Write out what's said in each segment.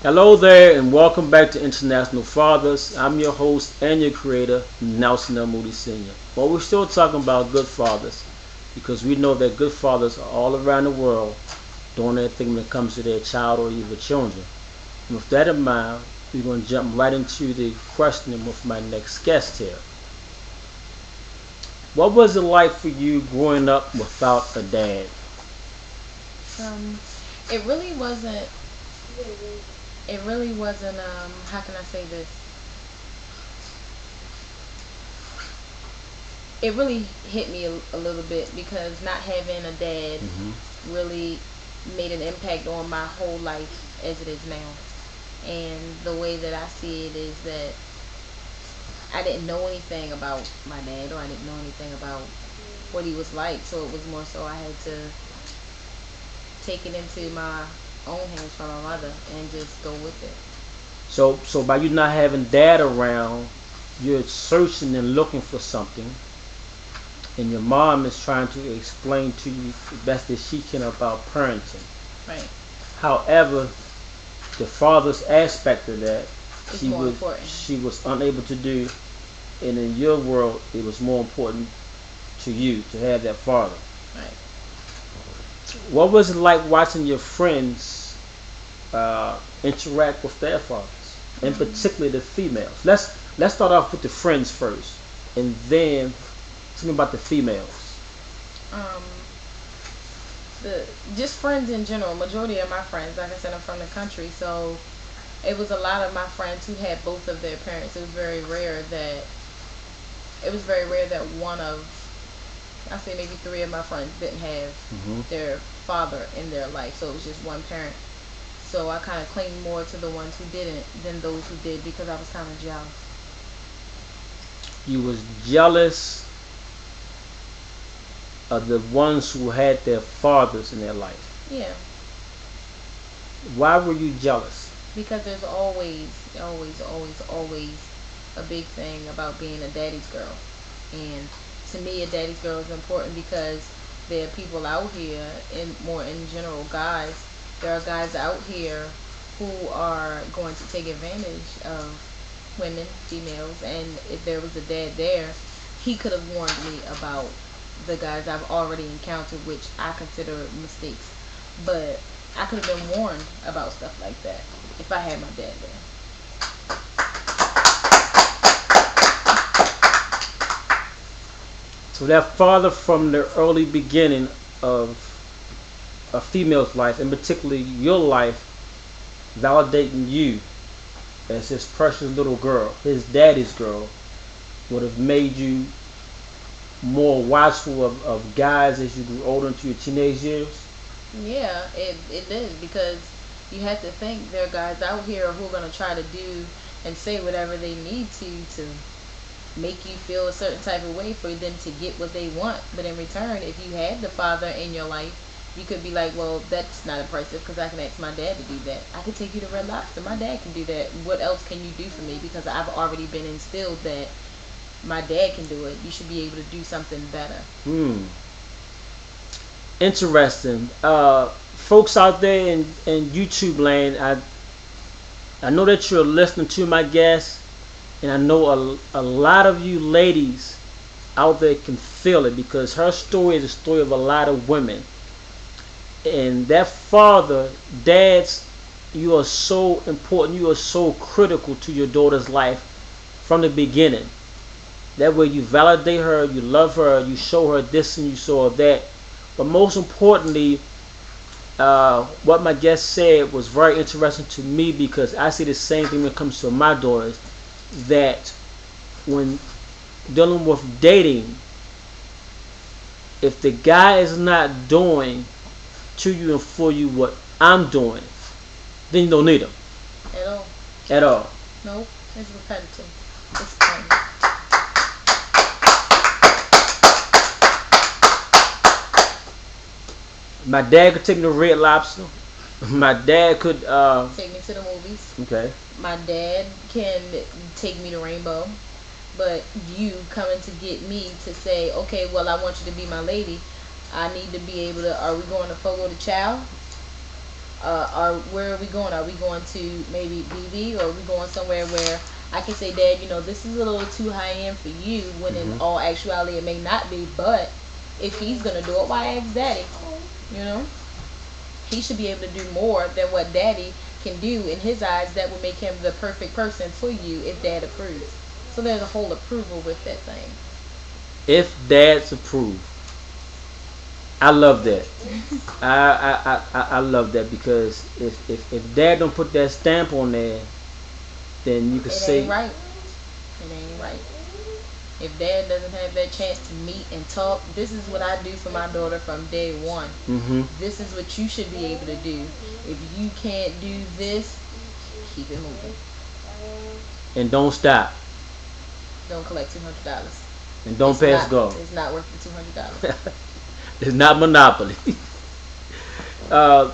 Hello there, and welcome back to International Fathers. I'm your host and your creator, Nelson L. Moody Sr. But we're still talking about good fathers because we know that good fathers are all around the world doing everything when it comes to their child or even children. And with that in mind, we're going to jump right into the questioning with my next guest here. What was it like for you growing up without a dad? Um, it really wasn't. It really wasn't. How can I say this? It really hit me a little bit because not having a dad Hmm. really made an impact on my whole life as it is now. And the way that I see it is that I didn't know anything about my dad, or I didn't know anything about what he was like. So it was more so I had to take it into my own hands from my mother and just go with it. So by you not having dad around, you're searching and looking for something, and your mom is trying to explain to you the best that she can about parenting. Right. However, the father's aspect of that, It's she more was important. she was unable to do, and in your world, it was more important to you to have that father. Right. What was it like watching your friends interact with their fathers, and Um, particularly the females? Let's start off with the friends first, and then tell me about the females. um, the just friends in general. Majority of my friends, like I said, I'm from the country, so it was a lot of my friends who had both of their parents. It was very rare that one of, I say maybe three of my friends didn't have Hmm. their father in their life, so it was just one parent. So I kind of clinged more to the ones who didn't than those who did because I was kind of jealous. You was jealous of the ones who had their fathers in their life. Yeah, Why were you jealous? because there's always a big thing about being a daddy's girl. And to me, a daddy's girl is important because there are people out here, and more in general, guys. There are guys out here who are going to take advantage of women, females, and if there was a dad there, he could have warned me about the guys I've already encountered, which I consider mistakes. But I could have been warned about stuff like that if I had my dad there. So that father from the early beginning of a female's life, and particularly your life, validating you as his precious little girl, his daddy's girl, would have made you more watchful of guys as you grew older into your teenage years. Yeah, it did because you have to think there are guys out here who are gonna try to do and say whatever they need to make you feel a certain type of way for them to get what they want. But in return, if you had the father in your life, you could be like, well, that's not impressive because I can ask my dad to do that. I can take you to Red Lobster. My dad can do that. What else can you do for me? Because I've already been instilled that my dad can do it. You should be able to do something better. Hmm. Interesting. Folks out there in YouTube land, I know that you're listening to my guest, and I know a lot of you ladies out there can feel it because her story is a story of a lot of women. And that father, dads, you are so important. You are so critical to your daughter's life from the beginning. That way, you validate her, you love her, you show her this and you show her that. But most importantly, what my guest said was very interesting to me because I see the same thing when it comes to my daughters. That when dealing with dating, if the guy is not doing to you and for you what I'm doing, then you don't need him At all. at all. Nope. It's repetitive. It's pointless. My dad could take me to Red Lobster. My dad could. Take me to the movies. Okay. My dad can take me to Rainbow. But you coming to get me to say, okay, well, I want you to be my lady. I need to be able to. Are we going to Fogo de Chao? Are where are we going? Are we going to maybe BB, or are we going somewhere where I can say, Dad, this is a little too high end for you, when in Mhm. all actuality it may not be. But if he's gonna do it, why ask Daddy? You know, he should be able to do more than what Daddy can do in his eyes. That would make him the perfect person for you if Dad approves. So there's a whole approval with that thing. If dads approve, I love that. I love that because if dad don't put that stamp on there, then you could It ain't say, right. It ain't right. If Dad doesn't have that chance to meet and talk, this is what I do for my daughter from day one. mm-hmm, This is what you should be able to do. If you can't do this, keep it moving. and don't stop, Don't collect $200. and don't It's pass not. go. It's not worth the $200. It's not monopoly. uh,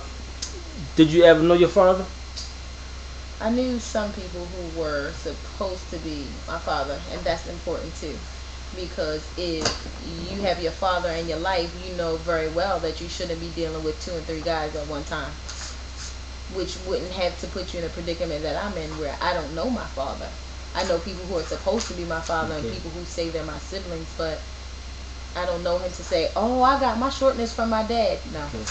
did you ever know your father? I knew some people who were supposed to be my father, and that's important too. Because if you have your father in your life, you know very well that you shouldn't be dealing with two and three guys at one time, which wouldn't have to put you in a predicament that I'm in, where I don't know my father. I know people who are supposed to be my father and Okay. people who say they're my siblings, but I don't know him to say, oh, I got my shortness from my dad. No, Okay.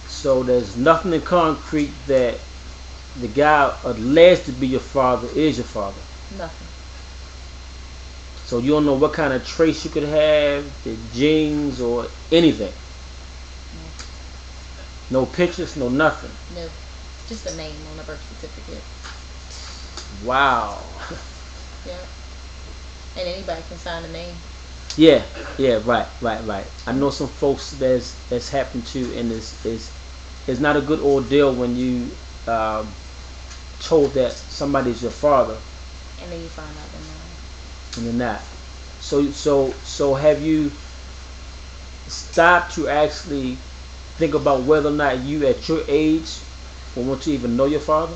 So there's nothing in concrete that the guy alleged to be your father is your father. nothing. So you don't know what kind of trace you could have, the genes or anything. No pictures, no nothing. No, no, just a name on a birth certificate. Wow. Yeah, and anybody can sign a name. Yeah, yeah, right. I know some folks that's happened to, and it's not a good ordeal when you um, told that somebody's your father And then you find out they're not. and they're not. So have you stopped to actually think about whether or not you at your age will want to even know your father?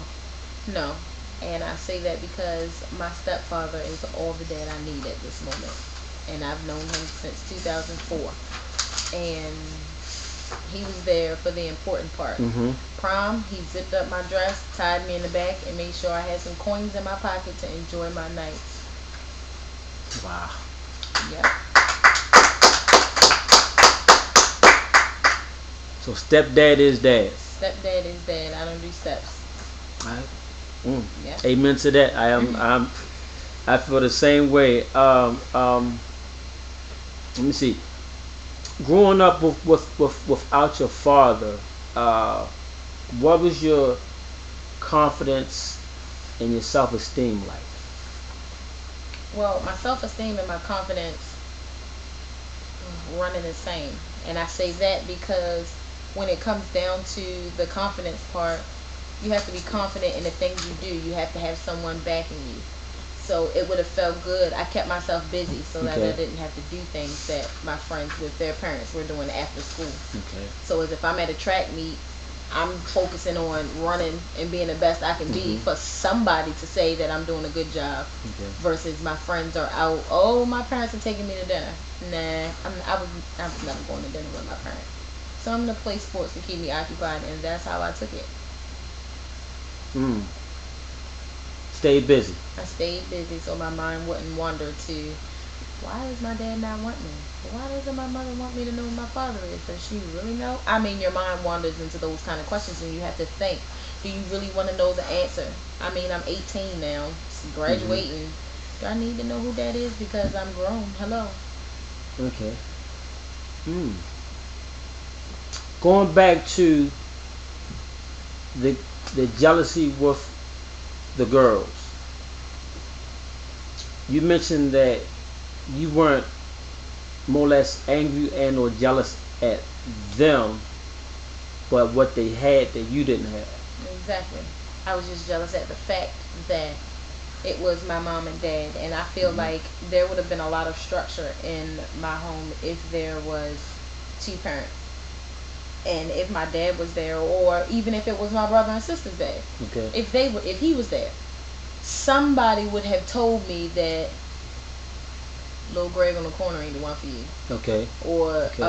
No. And I say that because my stepfather is all the dad I need at this moment. And I've known him since 2004. And he was there for the important part. Mm-hmm. Prom, he zipped up my dress, tied me in the back, and made sure I had some coins in my pocket to enjoy my nights. Wow. Yep. So stepdad is dad. Stepdad is dad. I don't do steps. Right. Mm. Yep. Amen to that. I feel the same way. Let me see. Growing up without your father, uh, what was your confidence and your self esteem like? Well, my self esteem and my confidence running the same. And I say that because when it comes down to the confidence part, you have to be confident in the things you do. You have to have someone backing you. So it would have felt good. I kept myself busy so that I Okay. didn't have to do things that my friends with their parents were doing after school. Okay. So as if I'm at a track meet, I'm focusing on running and being the best I can be Mm-hmm. for somebody to say that I'm doing a good job. Okay. Versus my friends are out. Oh, my parents are taking me to dinner. Nah, I was never going to dinner with my parents. So I'm gonna play sports to keep me occupied, and that's how I took it. Mm. Stay busy. I stayed busy so my mind wouldn't wander to, why does my dad not want me? Why doesn't my mother want me to know who my father is? Does she really know? I mean, your mind wanders into those kind of questions, and you have to think, do you really want to know the answer? I mean, I'm 18 now, Mm-hmm. graduating. Do I need to know who that is because I'm grown? Hello. Okay. Mm. Going back to the the jealousy with the girls. You mentioned that you weren't more or less angry and or jealous at them, but what they had that you didn't have. Exactly. I was just jealous at the fact that it was my mom and dad, and I feel Mm-hmm. like there would have been a lot of structure in my home if there was two parents, and if my dad was there, or even if it was my brother and sister's dad. Okay. If he was there, somebody would have told me that little Greg on the corner ain't the one for you, Okay. or Okay.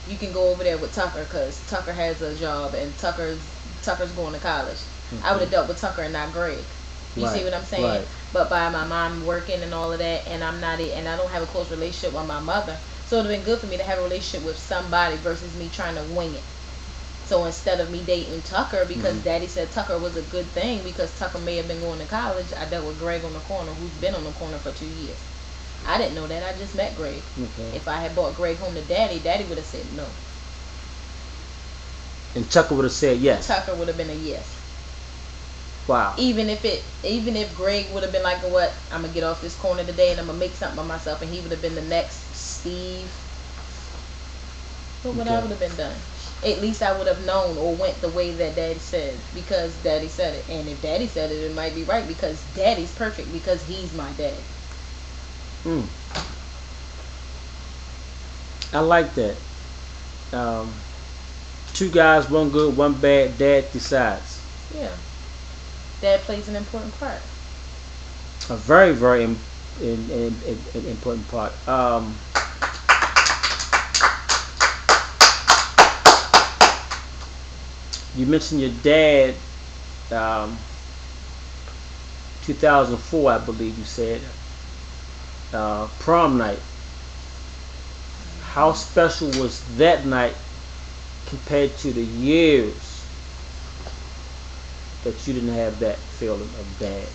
you can go over there with Tucker because Tucker has a job and Tucker's going to college. I would have dealt with Tucker and not Greg. You see Right. what I'm saying? Right. But by my mom working and all of that, and and I don't have a close relationship with my mother, so it would have been good for me to have a relationship with somebody versus me trying to wing it. So instead of me dating Tucker, because Daddy said Tucker was a good thing because Tucker may have been going to college, I dealt with Greg on the corner, who's been on the corner for 2 years. I didn't know that. I just met Greg. Okay. If I had brought Greg home to Daddy, Daddy would have said no. And Tucker would have said yes. Tucker would have been a yes. Wow. Even if Greg would have been like, what, I'm gonna get off this corner today and I'm gonna make something of myself, and he would have been the next Steve. What would I would have been done? At least I would have known or went the way that Daddy said because Daddy said it. And if Daddy said it, it might be right because Daddy's perfect because he's my dad. Mm. I like that. Two guys, one good, one bad. Dad decides. Yeah. Dad plays an important part. A very, very important part. You mentioned your dad. 2004, I believe you said. Prom night. How special was that night compared to the years that you didn't have that feeling of dad?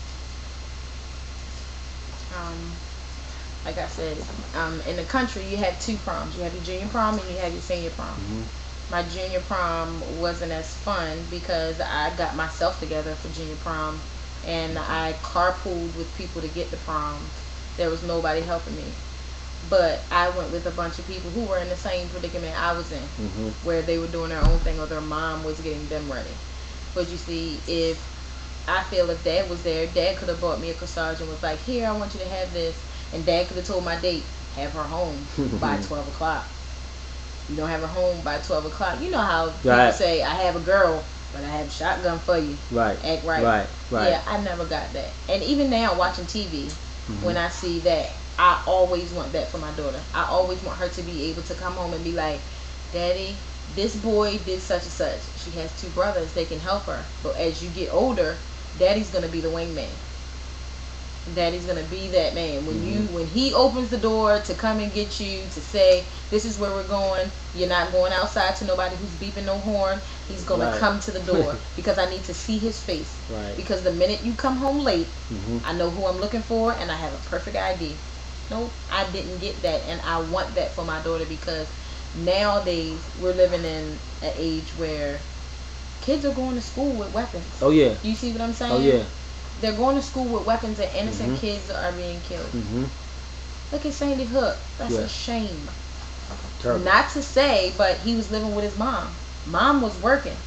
Like I said, in the country you have two proms. You have your junior prom and you have your senior prom. My junior prom wasn't as fun because I got myself together for junior prom and I carpooled with people to get to prom. There was nobody helping me. But I went with a bunch of people who were in the same predicament I was in, where they were doing their own thing or their mom was getting them ready. But you see, if Dad was there, Dad could have bought me a corsage and was like, here, I want you to have this. And Dad could have told my date, have her home by 12 o'clock. You don't have her home by 12 o'clock. You know how people say, I have a girl, but I have a shotgun for you. Right. Act right. Right. Yeah, I never got that. And even now, watching TV, when I see that, I always want that for my daughter. I always want her to be able to come home and be like, Daddy, this boy did such and such. She has two brothers. They can help her. But as you get older, Daddy's going to be the wingman. Daddy's going to be that man. When he opens the door to come and get you, to say, this is where we're going. You're not going outside to nobody who's beeping no horn. He's going to come to the door because I need to see his face. Right. Because the minute you come home late, I know who I'm looking for and I have a perfect ID. Nope, I didn't get that, and I want that for my daughter because nowadays we're living in an age where kids are going to school with weapons. Oh yeah. You see what I'm saying? Oh yeah. They're going to school with weapons and innocent kids are being killed. Look at Sandy Hook. That's a shame. Terrible. Not to say, but he was living with his mom. Mom was working.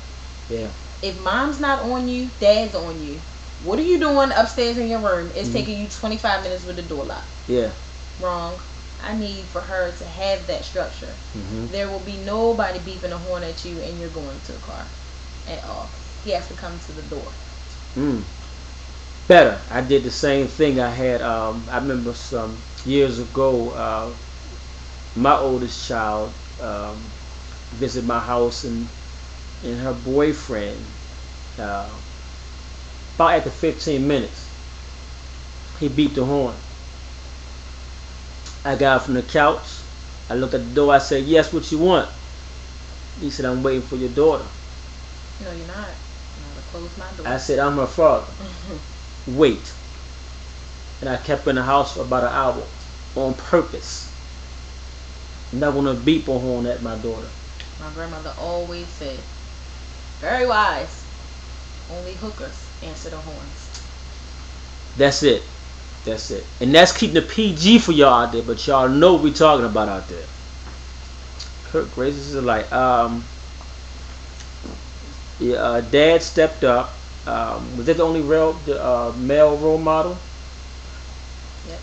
Yeah. If mom's not on you, dad's on you. What are you doing upstairs in your room? It's taking you 25 minutes with the door locked. Yeah. Wrong. I need for her to have that structure. There will be nobody beeping a horn at you and you're going to the car at all. He has to come to the door. Better. I did the same thing. I had I remember some years ago my oldest child visited my house and her boyfriend about after 15 minutes he beeped the horn. I got up from the couch. I looked at the door. I said, yes, what you want? He said, I'm waiting for your daughter. No, you're not. I'm going to close my door. I said, I'm her father. Wait. And I kept her in the house for about an hour on purpose. I'm not going to beep a horn at my daughter. My grandmother always said, very wise, only hookers answer the horns. That's it. That's it. And that's keeping the PG for y'all out there, but y'all know what we're talking about out there. Kirk Graces is like, Dad stepped up. Was that the only male role model? Yep.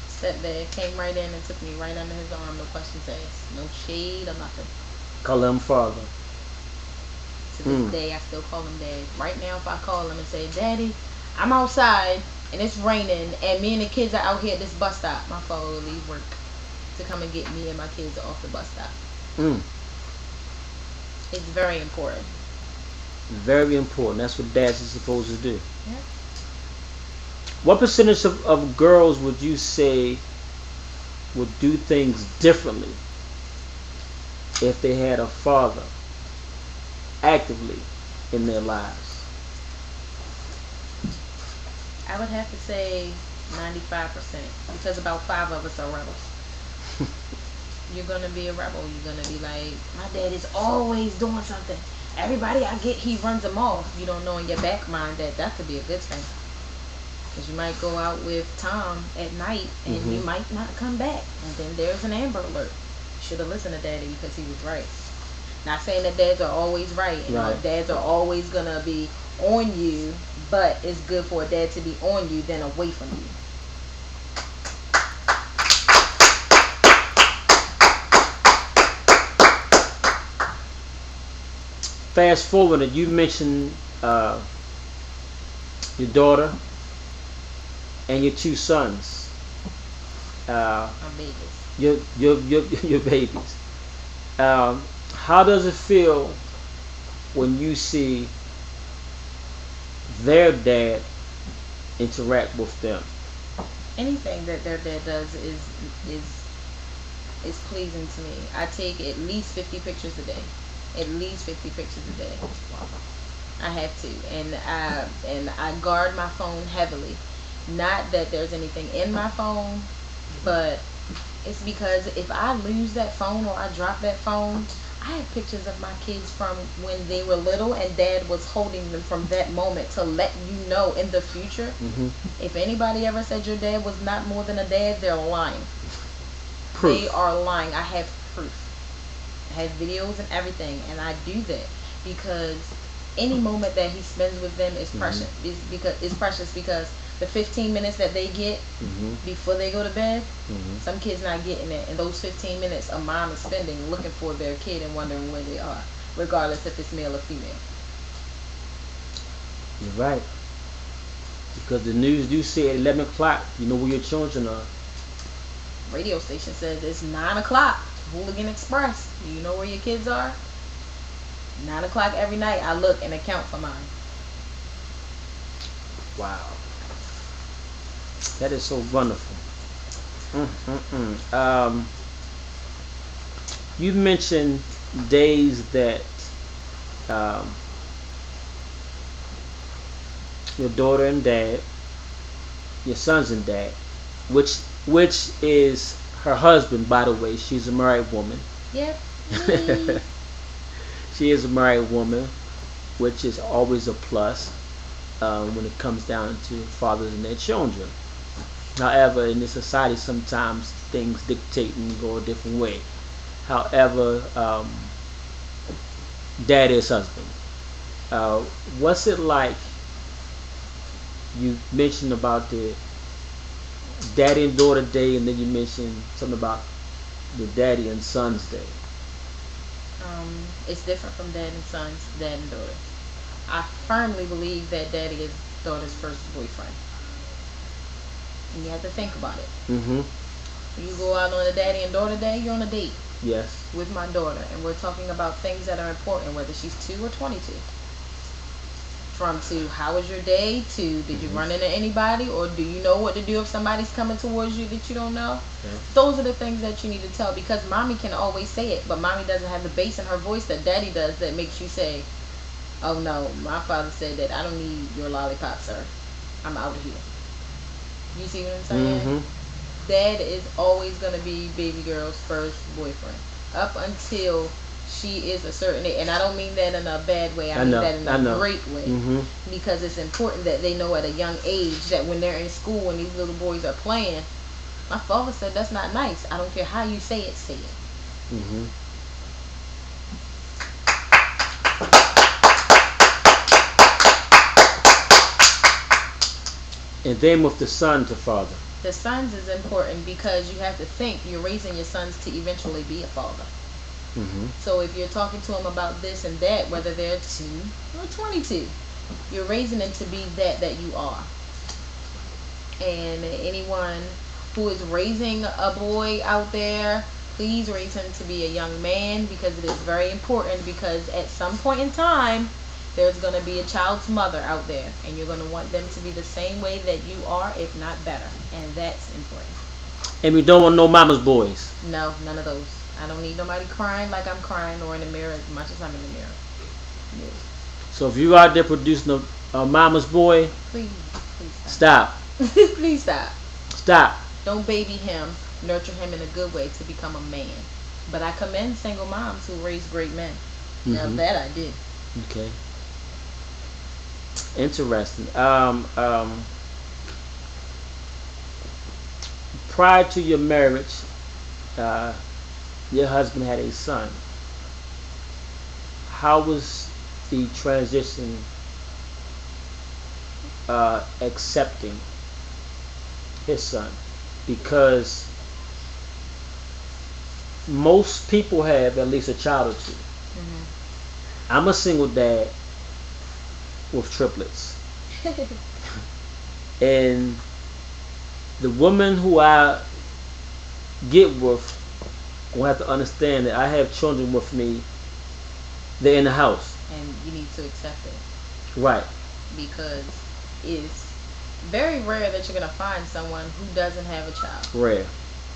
Stepdad came right in and took me right under his arm, no questions asked. No shade or nothing. Call him father. To this day, I still call him Dad. Right now, if I call him and say, Daddy, I'm outside, and it's raining, and me and the kids are out here at this bus stop, my father will leave work to come and get me and my kids off the bus stop. Mm. It's very important. Very important. That's what dads are supposed to do. Yeah. What percentage of girls would you say would do things differently if they had a father actively in their lives? I would have to say 95%, because about 5 of us are rebels. You're gonna be a rebel. You're gonna be like, my dad is always doing something. Everybody I get, he runs them off. You don't know in your back mind that that could be a good thing. Because you might go out with Tom at night and you might not come back. And then there's an Amber Alert. Should have listened to Daddy because he was right. Not saying that dads are always right. And Right. dads are always going to be on you. But it's good for a dad to be on you than away from you. Fast forward, you mentioned your daughter and your 2 sons. My babies. Your babies. How does it feel when you see their dad interact with them? Anything that their dad does is pleasing to me. I take at least 50 pictures a day. At least 50 pictures a day. I have to, and I guard my phone heavily. Not that there's anything in my phone, but it's because if I lose that phone or I drop that phone, I have pictures of my kids from when they were little and dad was holding them from that moment to let you know in the future. If anybody ever said your dad was not more than a dad, they're lying. Proof. They are lying. I have proof. I have videos and everything, and I do that because any moment that he spends with them is precious. It's precious because the 15 minutes that they get before they go to bed, some kids not getting it, and those 15 minutes a mom is spending looking for their kid and wondering where they are, regardless if it's male or female. You're right. Because the news do say at 11 o'clock, you know where your children are. Radio station says it's 9 o'clock. Hooligan Express. Do you know where your kids are? 9 o'clock every night. I look and account for mine. Wow. That is so wonderful. You mentioned days that your daughter and dad, your sons and dad, which is her husband, by the way. She's a married woman. Yep. She is a married woman, which is always a plus when it comes down to fathers and their children. However, in this society, sometimes things dictate and go a different way. However, dad is husband. What's it like? You mentioned about the daddy and daughter day, and then you mentioned something about the daddy and sons day. It's different from dad and sons, dad and daughter. I firmly believe that daddy is daughter's first boyfriend. And you have to think about it. When you go out on a daddy and daughter day, you're on a date. Yes. With my daughter, and we're talking about things that are important, whether she's 2 or 22. From to how was your day to did you run into anybody, or do you know what to do if somebody's coming towards you that you don't know? Yeah. Those are the things that you need to tell, because mommy can always say it, but mommy doesn't have the bass in her voice that daddy does that makes you say, oh no, my father said that I don't need your lollipop, sir. I'm out of here. You see what I'm saying? Dad is always going to be baby girl's first boyfriend up until she is a certain age. And I don't mean that in a bad way. I mean that in a great way. Because it's important that they know at a young age that when they're in school and these little boys are playing, my father said that's not nice. I don't care how you say it, say it. And then with the son to father. The sons is important because you have to think you're raising your sons to eventually be a father. So if you're talking to them about this and that, whether they're 2 or 22, you're raising them to be that you are. And anyone who is raising a boy out there, please raise him to be a young man, because it is very important, because at some point in time there's going to be a child's mother out there, and you're going to want them to be the same way that you are, if not better, and that's important. And we don't want no mama's boys. No, none of those. I don't need nobody crying like I'm crying or in the mirror as much as I'm in the mirror. No. So if you out there producing a mama's boy, Please stop. Please stop. Stop. Don't baby him. Nurture him in a good way to become a man. But I commend single moms who raise great men. Now that I did. Okay. Interesting. Prior to your marriage, your husband had a son. How was the transition accepting his son? Because most people have at least a child or 2. I'm a single dad with triplets. And the woman who I get with will have to understand that I have children with me. They're in the house. And you need to accept it. Right. Because it's very rare that you're going to find someone who doesn't have a child. Rare.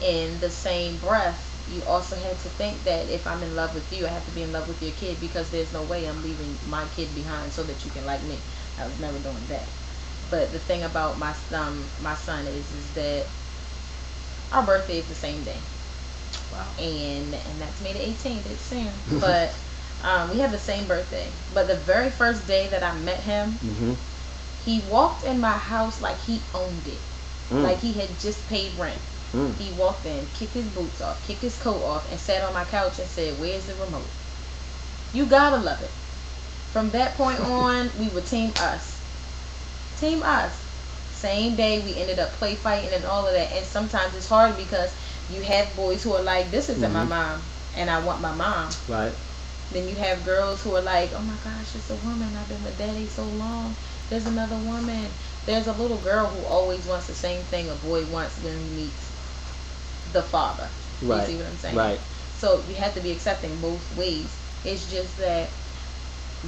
In the same breath, you also have to think that if I'm in love with you, I have to be in love with your kid, because there's no way I'm leaving my kid behind so that you can like me. I was never doing that. But the thing about my son is that our birthday is the same day. Wow. And that's May the 18th. It's soon. But we have the same birthday. But the very first day that I met him, he walked in my house like he owned it. Like he had just paid rent. He walked in, kicked his boots off, kicked his coat off, and sat on my couch and said, "Where's the remote?" You gotta love it. From that point on, we were Team Us. Team Us. Same day, we ended up play fighting and all of that. And sometimes it's hard because you have boys who are like, "This isn't my mom, and I want my mom." Right. Then you have girls who are like, "Oh my gosh, it's a woman. I've been with daddy so long. There's another woman." There's a little girl who always wants the same thing a boy wants when he meets the father. Right. You see what I'm saying? Right. So you have to be accepting both ways. It's just that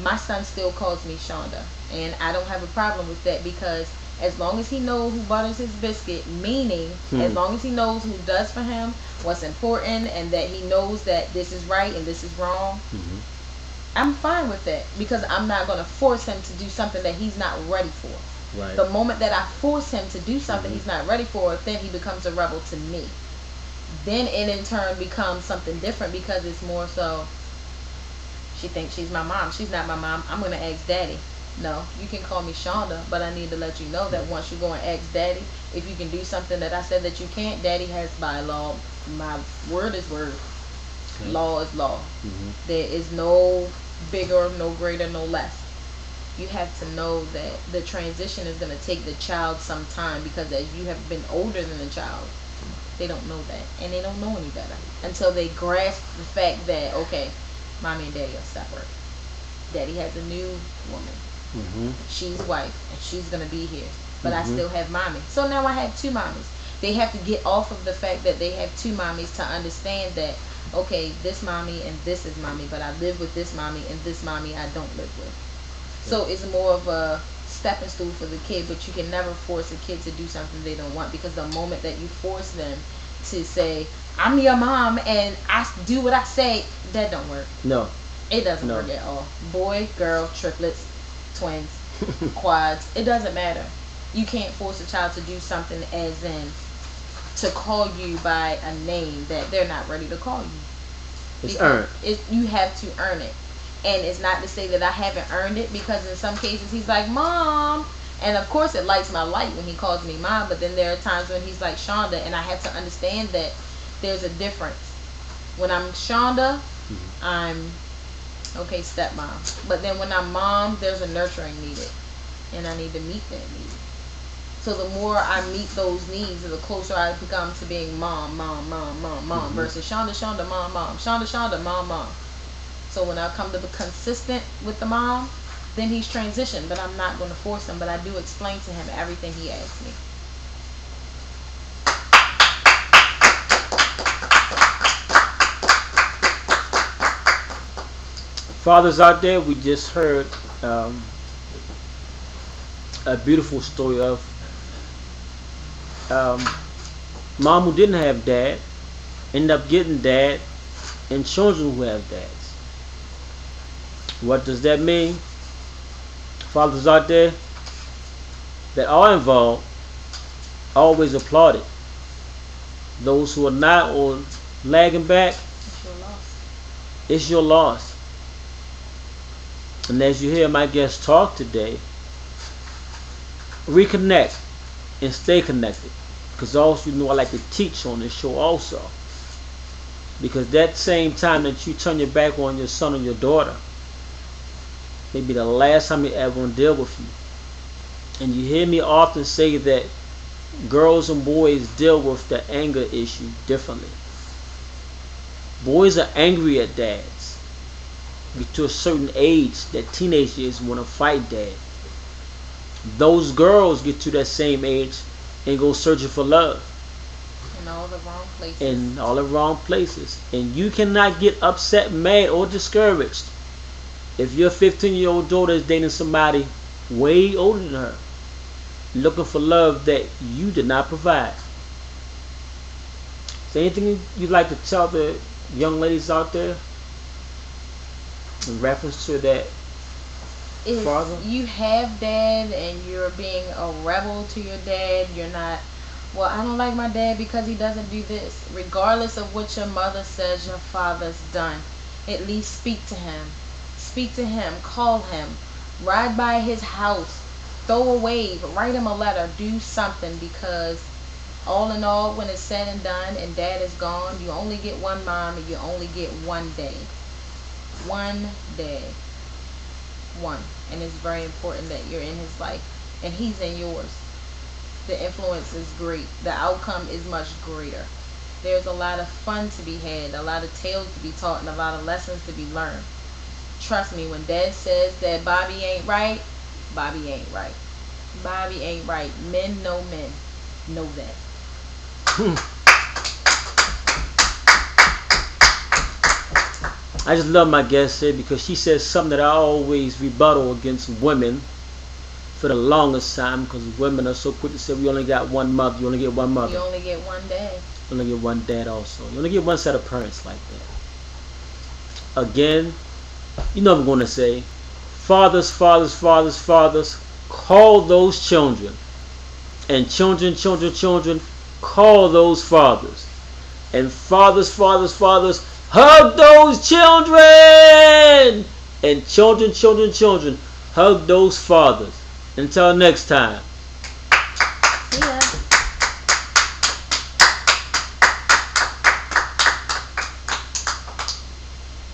my son still calls me Shonda, and I don't have a problem with that, because as long as he knows who butters his biscuit, meaning as long as he knows who does for him what's important, and that he knows that this is right and this is wrong, I'm fine with that, because I'm not going to force him to do something that he's not ready for. Right. The moment that I force him to do something he's not ready for, then he becomes a rebel to me. Then it in turn becomes something different, because it's more so, she thinks she's my mom. She's not my mom. I'm going to ask daddy. No, you can call me Shonda, but I need to let you know that once you go and ask daddy, if you can do something that I said that you can't, daddy has by law, my word is word. Okay. Law is law. There is no bigger, no greater, no less. You have to know that the transition is going to take the child some time, because as you have been older than the child, they don't know that, and they don't know any better until they grasp the fact that, okay, mommy and daddy are separate. Daddy has a new woman. She's wife, and she's going to be here, but I still have mommy. So now I have 2 mommies. They have to get off of the fact that they have 2 mommies to understand that, okay, this mommy and this is mommy, but I live with this mommy, and this mommy I don't live with. So it's more of a stepping stool for the kid, but you can never force a kid to do something they don't want, because the moment that you force them to say, "I'm your mom and I do what I say," that don't work. No. It doesn't work at all. Boy, girl, triplets, twins, quads, it doesn't matter. You can't force a child to do something, as in to call you by a name that they're not ready to call you. It's earned. You have to earn it. And it's not to say that I haven't earned it, because in some cases he's like, "Mom." And of course it lights my light when he calls me mom, but then there are times when he's like Shonda, and I have to understand that there's a difference. When I'm Shonda, I'm, okay, stepmom. But then when I'm mom, there's a nurturing needed, and I need to meet that need. So the more I meet those needs, the closer I become to being mom, versus Shonda, mom, Shonda, mom. So when I come to be consistent with the mom, then he's transitioned, but I'm not going to force him, but I do explain to him everything he asks me. Fathers out there, we just heard um, a beautiful story of um, mom who didn't have dad, end up getting dad, and children who have dads. What does that mean? Fathers out there that are involved, always applaud it. Those who are not or lagging back, It's your loss. it's your loss. And as you hear my guest talk today, reconnect and stay connected. Because also, I like to teach on this show also. Because that same time that you turn your back on your son or your daughter, may be the last time they ever want to deal with you. And you hear me often say that girls and boys deal with the anger issue differently. Boys are angry at dads. Get to a certain age, that teenage years, want to fight dad. Those girls get to that same age and go searching for love In all the wrong places. in all the wrong places. And you cannot get upset, mad, or discouraged if your 15-year-old daughter is dating somebody way older than her, looking for love that you did not provide. Is there anything you'd like to tell the young ladies out there in reference to that If father? you have dad and you're being a rebel to your dad, you're not, well, I don't like my dad because he doesn't do this. Regardless of what your mother says your father's done, at least speak to him. Speak to him, call him, ride by his house, throw a wave, write him a letter, do something, because all in all, when it's said and done and dad is gone, you only get one mom and you only get one day. One day. One. And it's very important that you're in his life and he's in yours. The influence is great. The outcome is much greater. There's a lot of fun to be had, a lot of tales to be taught, and a lot of lessons to be learned. Trust me, when dad says that Bobby ain't right, Bobby ain't right. Bobby ain't right. Men know men. Know that. I just love my guest here because she says something that I always rebuttal against women for the longest time, because women are so quick to say we only got one mother, you only get one You mother, only get one dad. you only get one dad also. You only get one set of parents like that. Again, you know what I'm going to say. Fathers, fathers, fathers, fathers, call those children. And children, children, children, call those fathers. And fathers, fathers, fathers, hug those children. And children, children, children, hug those fathers. Until next time. See ya.